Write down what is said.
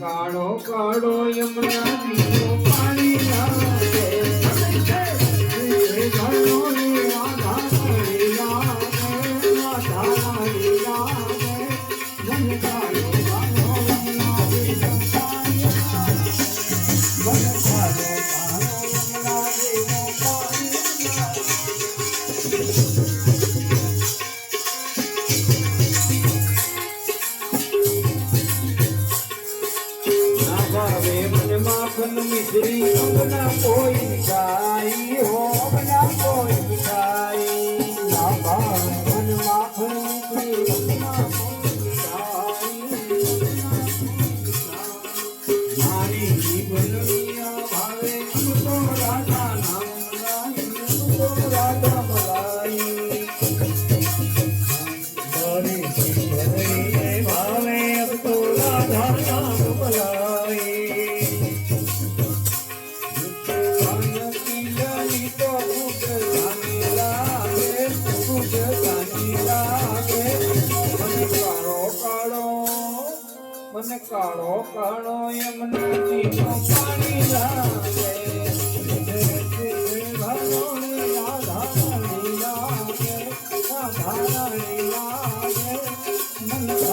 કાળો કાળો યમુના દીવો પાણી લાગે ઘણો રાધા હરી લાગે રાધા હરી લાગે મન કાળો કાળો યમુના દીવો પાણી લાગે મન કાળો કાળો યમુના દીવો પાણી લાગે માખન મિશ્રી અંગના કોઈ મિઠાઈ હો અંગના કોઈ મિઠાઈ ના ભાવે મન માખન મિશ્રી અંગના કોઈ મિઠાઈ મારી જીવનમિયા ભાવે તો રાધા નામ મલાઈ તો રાધા મલાઈ મારી જીવનમિયા ભાવે તો રાધા નામ મલાઈ મને કાળો કાળો યમુના દીવો પાણી લાગે રાધા હરી લાગે રાધા હરી લાગે